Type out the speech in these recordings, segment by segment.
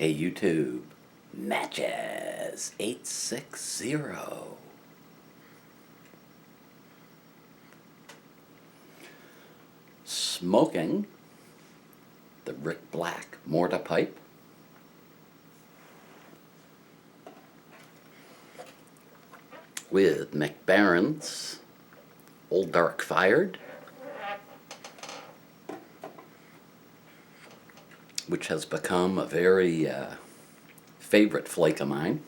Hey YouTube, Matches 860. Smoking the Rick Black mortar pipe with McBaron's Old Dark Fired, which has become a very favorite flake of mine.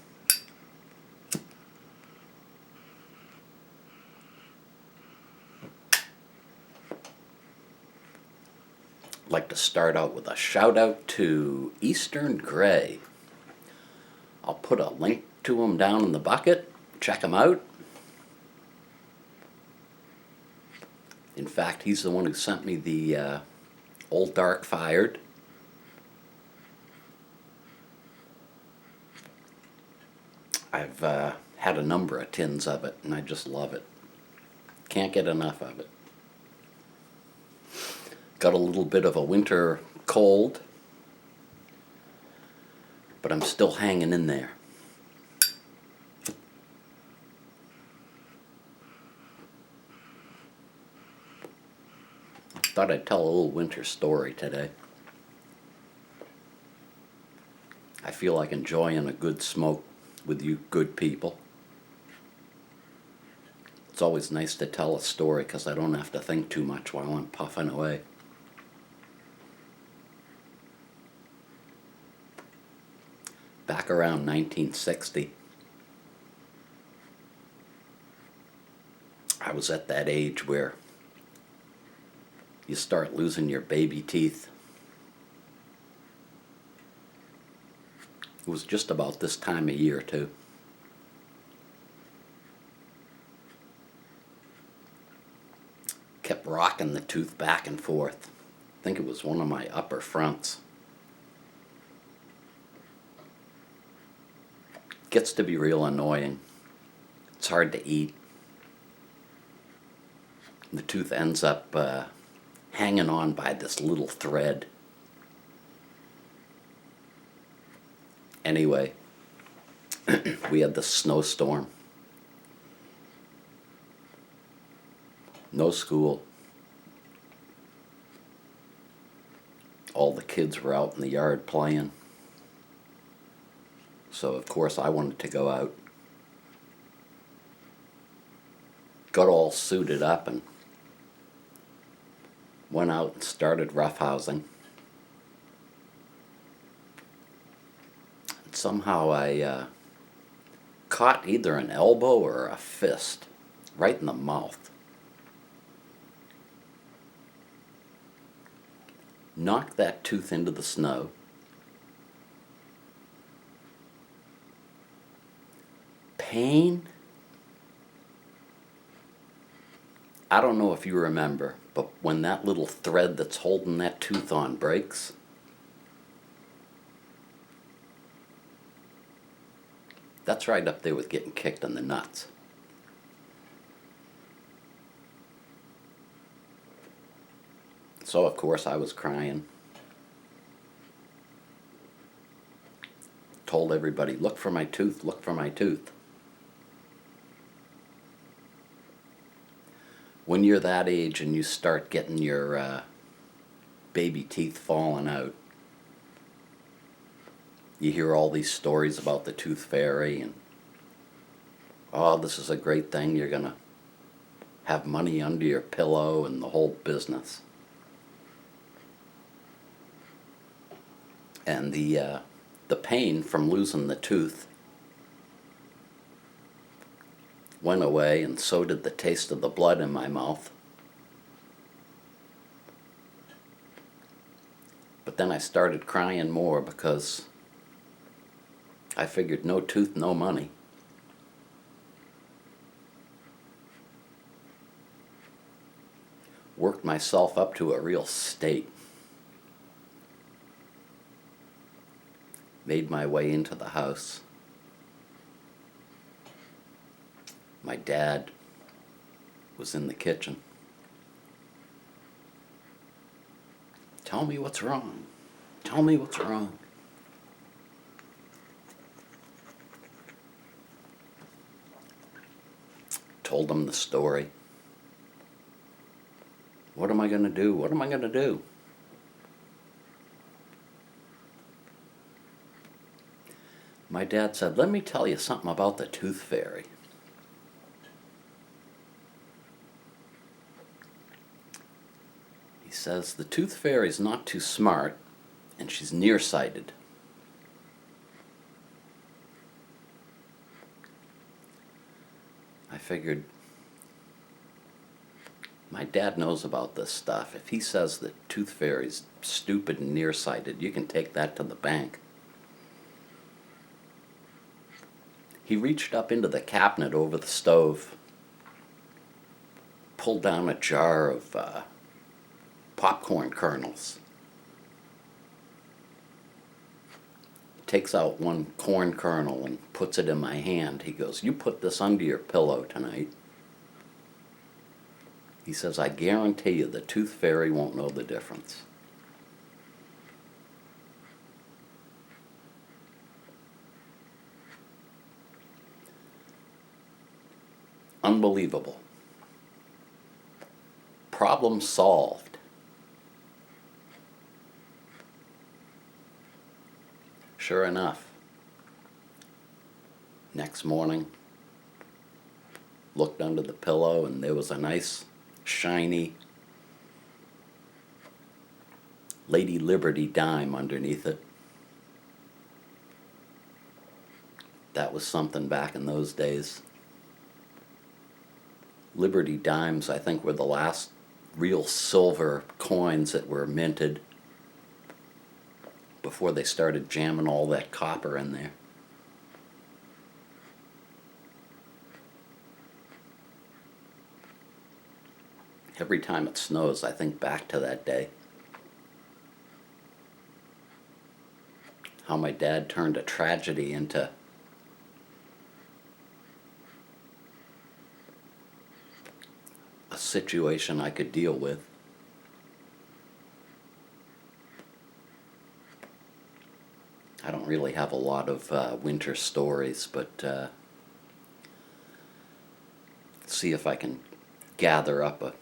I'd like to start out with a shout out to Eastern Gray. I'll put a link to him down in the bucket. Check him out. In fact, he's the one who sent me the Old Dark Fired. I've had a number of tins of it, and I just love it. Can't get enough of it. Got a little bit of a winter cold, but I'm still hanging in there. Thought I'd tell a little winter story today. I feel like enjoying a good smoke with you good people. It's always nice to tell a story because I don't have to think too much while I'm puffing away. Back around 1960, I was at that age where you start losing your baby teeth. It was just about this time of year, too. Kept rocking the tooth back and forth. I think it was one of my upper fronts. Gets to be real annoying. It's hard to eat. The tooth ends up hanging on by this little thread. Anyway, we had this snowstorm. No school. All the kids were out in the yard playing. So of course I wanted to go out. Got all suited up and went out and started roughhousing. And somehow I caught either an elbow or a fist right in the mouth. Knocked that tooth into the snow. Pain? I don't know if you remember, but when that little thread that's holding that tooth on breaks, that's right up there with getting kicked in the nuts. So of course I was crying. Told everybody, look for my tooth, look for my tooth. When you're that age and you start getting your baby teeth falling out, you hear all these stories about the tooth fairy and, oh, this is a great thing, you're going to have money under your pillow and the whole business. And the pain from losing the tooth went away, and so did the taste of the blood in my mouth. But then I started crying more because I figured no tooth, no money. Worked myself up to a real state. Made my way into the house. My dad was in the kitchen. Tell me what's wrong. Tell me what's wrong. told him the story. What am I going to do? What am I going to do? My dad said, let me tell you something about the tooth fairy. He says, the tooth fairy's not too smart, and she's nearsighted. I figured, my dad knows about this stuff. If he says the tooth fairy's stupid and nearsighted, you can take that to the bank. He reached up into the cabinet over the stove, pulled down a jar of popcorn kernels, takes out one corn kernel and puts it in my hand. He goes, you put this under your pillow tonight. He says, I guarantee you the tooth fairy won't know the difference. Unbelievable. Problem solved. Sure enough, next morning, looked under the pillow and there was a nice, shiny Lady Liberty dime underneath it. That was something back in those days. Liberty dimes, I think, were the last real silver coins that were minted before they started jamming all that copper in there. Every time it snows, I think back to that day. How my dad turned a tragedy into a situation I could deal with. I don't really have a lot of winter stories, but see if I can gather up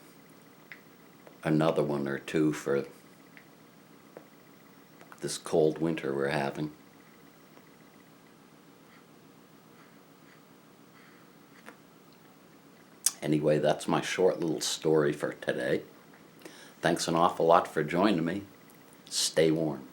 another one or two for this cold winter we're having. Anyway, that's my short little story for today. Thanks an awful lot for joining me. Stay warm.